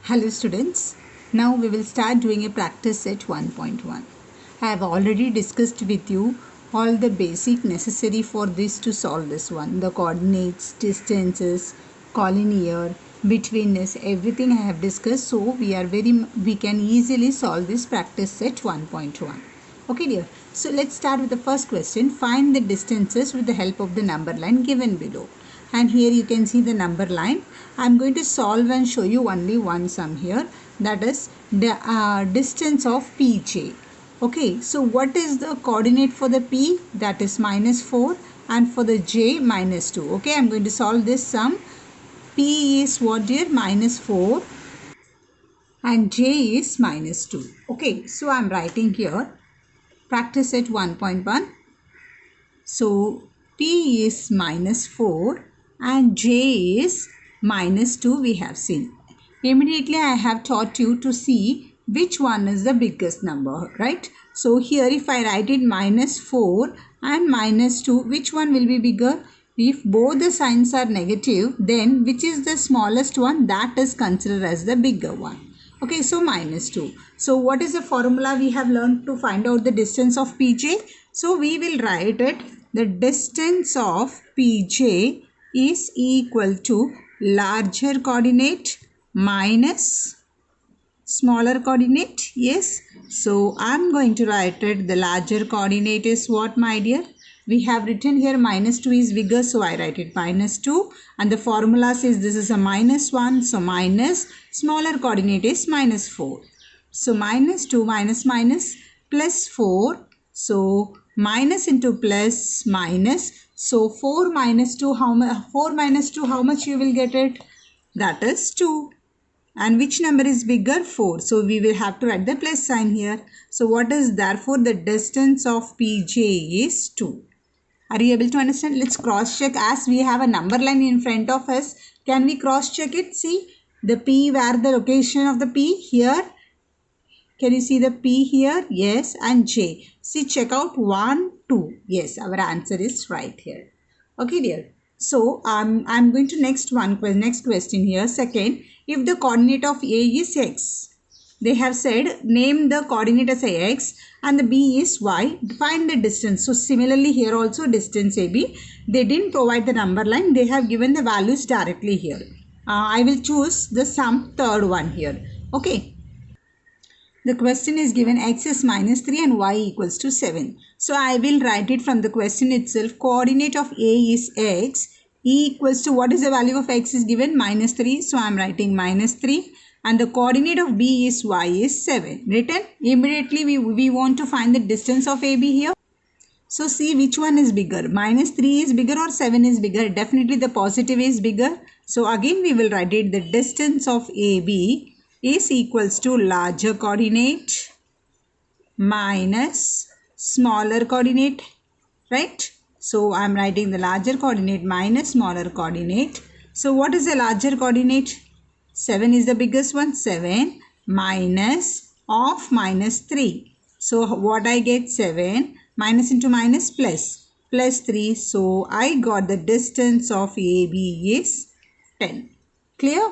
Hello students, now we will start doing a practice set 1.1. I have already discussed with you all the basic necessary for this to solve this one. The coordinates, distances, collinear, betweenness, everything I have discussed. So we can easily solve this practice set 1.1. Okay dear. So let's start with the first question. Find the distances with the help of the number line given below. And here you can see the number line. I am going to solve and show you only one sum here, that is the distance of PJ. Okay, so what is the coordinate for the P? That is -4, and for the J -2. Okay, I am going to solve this sum. P is what dear? -4 and J is -2. Okay, so I am writing here practice set 1.1. So P is -4 and J is -2 we have seen. Immediately I have taught you to see which one is the biggest number, right? So here if I write it -4 and -2, which one will be bigger? If both the signs are negative, then which is the smallest one? That is considered as the bigger one. Okay, so -2. So what is the formula we have learned to find out the distance of PJ? So we will write it. The distance of PJ is equal to larger coordinate minus smaller coordinate. Yes, so I'm going to write it. The larger coordinate is what, my dear? We have written here -2 is bigger, so I write it -2, and the formula says this is a -1, so minus smaller coordinate is -4. So -2 minus minus plus 4, so minus into plus minus, so 4 minus 2 how much you will get it? That is 2. And which number is bigger? 4. So we will have to write the plus sign here. So what is therefore the distance of PJ is 2. Are you able to understand? Let's cross check. As we have a number line in front of us, can we cross check it? See the P, where the location of the P here. Can you see the P here? Yes. And J. See, check out 1, 2. Yes, our answer is right here. Okay dear. So I'm going to next question here. Second, if the coordinate of A is X, they have said name the coordinate as X and the B is Y. Find the distance. So similarly here also distance AB. They didn't provide the number line. They have given the values directly here. I will choose the third one here. Okay. The question is given X is -3 and Y equals to 7. So I will write it from the question itself. Coordinate of A is X equals to, what is the value of X is given? -3. So I am writing -3. And the coordinate of B is Y is 7. Written. Immediately we want to find the distance of AB here. So see which one is bigger. -3 is bigger or 7 is bigger? Definitely the positive is bigger. So again we will write it. The distance of AB is equals to larger coordinate minus smaller coordinate, right? So I am writing the larger coordinate minus smaller coordinate. So what is the larger coordinate? 7 is the biggest one. 7 minus of -3. So what I get? 7 minus into minus plus 3. So I got the distance of AB is 10. Clear?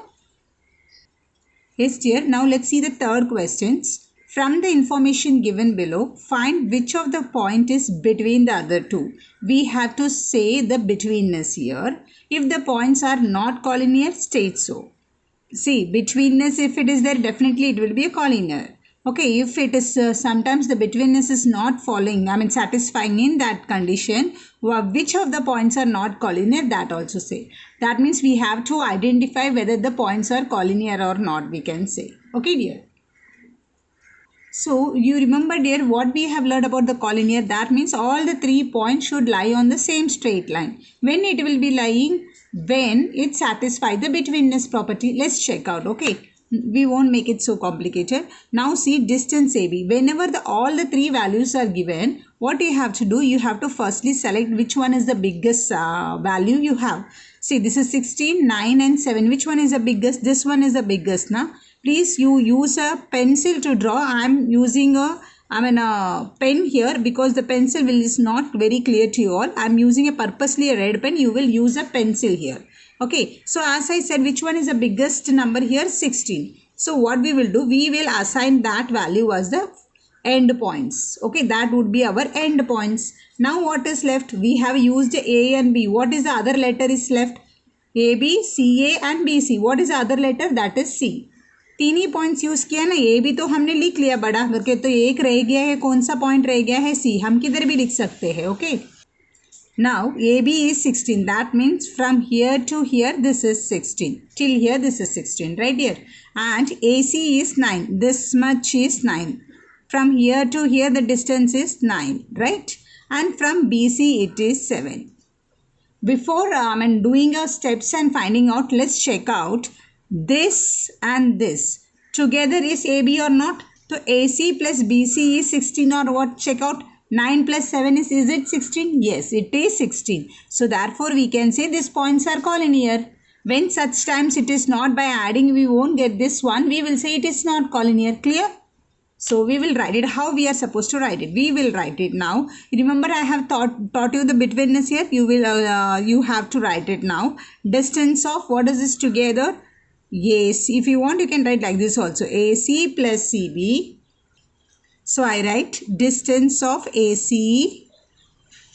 Yes dear. Now let's see the third questions. From the information given below, find which of the point is between the other two. We have to say the betweenness here. If the points are not collinear, state so. See, betweenness, if it is there, definitely it will be a collinear. Okay, if it is sometimes the betweenness is not satisfying in that condition, which of the points are not collinear, that also say. That means we have to identify whether the points are collinear or not, we can say. Okay dear. So you remember dear what we have learned about the collinear. That means all the 3 points should lie on the same straight line. When it will be lying? When it satisfies the betweenness property. Let's check out. Okay. We won't make it so complicated. Now see distance AB. Whenever all the 3 values are given, what you have to do? You have to firstly select which one is the biggest value you have. See, this is 16, 9 and 7. Which one is the biggest? This one is the biggest. Now, please you use a pencil to draw. I am using a pen here because the pencil is not very clear to you all. I am using a purposely a red pen. You will use a pencil here. Okay, so as I said, which one is the biggest number here? 16. So what we will do, we will assign that value as the end points. Okay, that would be our end points. Now what is left? We have used A and B. What is the other letter is left? AB, CA and BC. What is the other letter? That is C. तीन ही points use किया ना, ए भी तो हमने लिख लिया बड़ा करके, तो एक रह गया है, कौन सा पॉइंट रह गया है? सी. हम किधर भी लिख सकते हैं. Okay, now AB is 16. That means from here to here this is 16. Till here this is 16, right here. And AC is 9. This much is 9. From here to here the distance is 9, right? And from BC it is 7. Before doing our steps and finding out, let's check out this and this. Together is AB or not? So AC plus BC is 16 or what? Check out. 9 plus 7 is it 16? Yes, it is 16. So therefore we can say these points are collinear. When such times it is not by adding, we won't get this one. We will say it is not collinear. Clear? So we will write it. How we are supposed to write it? We will write it now. Remember, I have taught you the betweenness here. You have to write it now. Distance of, what is this together? Yes, if you want you can write like this also. AC plus CB. So I write distance of AC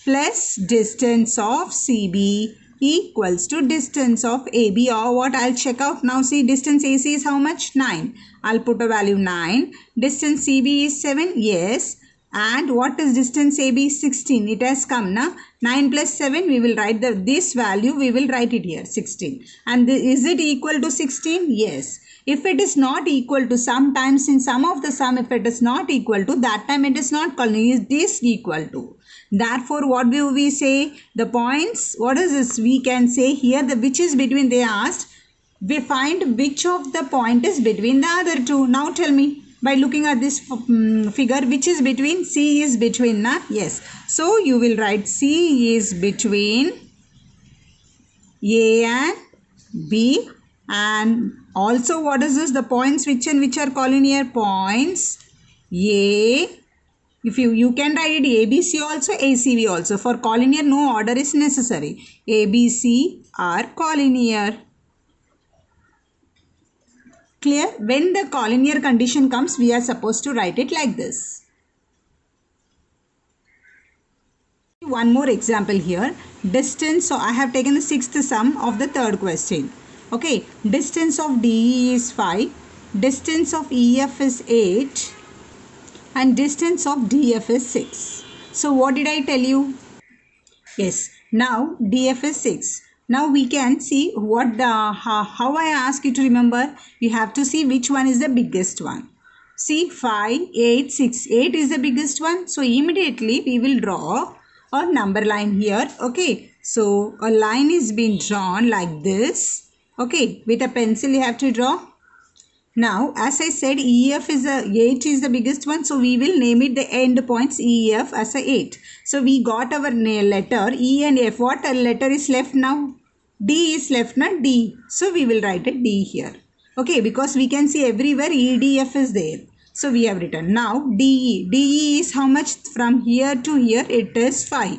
plus distance of CB equals to distance of AB, or what? I'll check out now. See, distance AC is how much? 9. I'll put a value 9. Distance CB is 7. Yes. And what is distance AB? 16. It has come na. 9 plus 7, we will write this value, we will write it here, 16. And is it equal to 16? Yes. If it is not equal to, sometimes in sum of the sum, if it is not equal to, that time it is not called, it is equal to. Therefore, what will we say? The points, what is this? We can say here, the which is between, they asked, we find which of the point is between the other two. Now tell me, by looking at this figure, which is between? C is between, na? Yes. So you will write C is between A and B. And also, what is this? The points which and which are collinear? Points A. If you can write it ABC also, ACB also. For collinear, no order is necessary. ABC are collinear. Clear? When the collinear condition comes, we are supposed to write it like this. One more example here. Distance. So I have taken the sixth sum of the third question. Okay. Distance of DE is 5. Distance of EF is 8. And distance of DF is 6. So what did I tell you? Yes. Now DF is 6. Now we can see what how I ask you to remember. You have to see which one is the biggest one. See, 5, 8, 6. 8 is the biggest one. So immediately we will draw a number line here. Okay. So a line is being drawn like this. Okay. With a pencil you have to draw. Now, as I said, EF is 8 is the biggest one. So we will name it the end points EF as a 8. So we got our letter E and F. What letter is left now? D is left, not D. So we will write it D here. Okay, because we can see everywhere EDF is there. So we have written. Now DE. DE is how much? From here to here it is 5.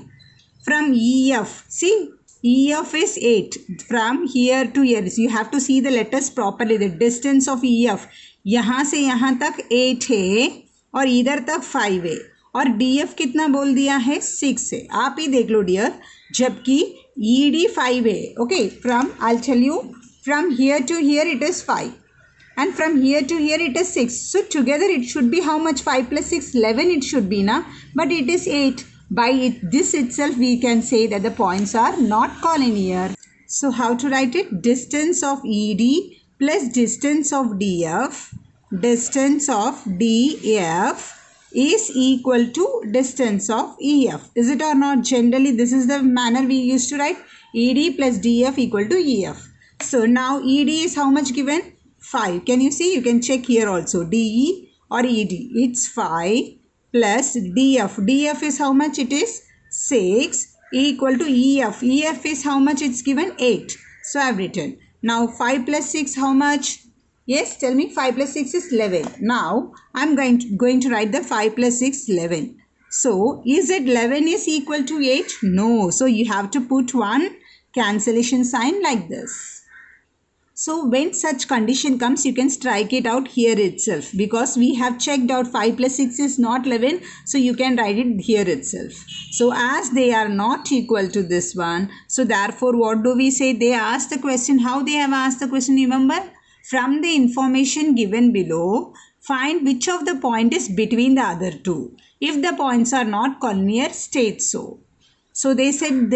From EF. See, EF is 8. From here to here. So you have to see the letters properly. The distance of EF. यहाँ से यहाँ तक 8 है और इधर तक 5 है. और DF कितना बोल दिया है? 6 है. आप ही देख लो डियर. जबकि ED 5 है. Okay. From, I'll tell you. From here to here it is 5. And from here to here it is 6. So together it should be how much? 5 plus 6, 11 it should be, na? But it is 8. By this itself we can say that the points are not collinear. So how to write it? Distance of ED plus distance of DF. Distance of DF is equal to distance of EF. Is it or not? Generally this is the manner we used to write. ED plus DF equal to EF. So now ED is how much given? 5. Can you see? You can check here also. DE or ED. It's 5 plus DF. DF is how much? It is 6 equal to EF. EF is how much? It's given 8. So I have written. Now 5 plus 6 how much? Yes, tell me. 5 plus 6 is 11. Now I'm going to write the 5 plus 6 11. So is it 11 is equal to 8? No. So you have to put one cancellation sign like this. So when such condition comes, you can strike it out here itself, because we have checked out 5 plus 6 is not 11, so you can write it here itself. So as they are not equal to this one, so therefore what do we say? They asked the question. How they have asked the question, remember? From the information given below, find which of the point is between the other two. If the points are not collinear, state so. So they said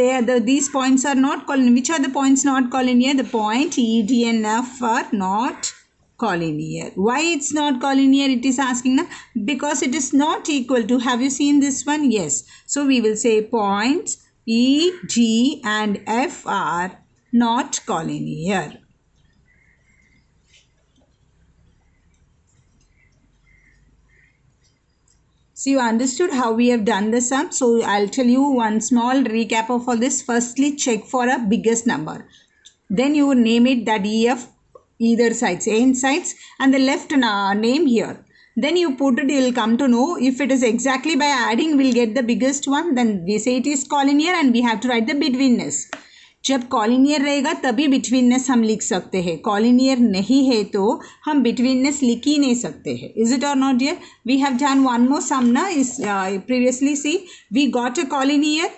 these points are not collinear. Which are the points not collinear? The point E, D and F are not collinear. Why it's not collinear? It is asking now, because it is not equal to. Have you seen this one? Yes. So we will say points E, D and F are not collinear. So you understood how we have done the sum. So I'll tell you one small recap of all this. Firstly, check for a biggest number. Then you name it that EF either sides, A sides, and the left name here. Then you put it, you will come to know if it is exactly by adding, we'll get the biggest one. Then we say it is collinear and we have to write the betweenness. जब collinear रहेगा तभी betweenness हम लिख सकते हैं. Collinear नहीं है तो हम बिटवीननेस लिख ही नहीं सकते हैं. इज इट और not dear? We have done one more sum ना. इस previously see we got a collinear.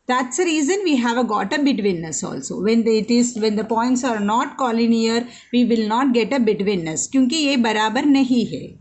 That's the reason we have got a betweenness also. When the points are not collinear, we will not get a betweenness क्योंकि ये बराबर नहीं है.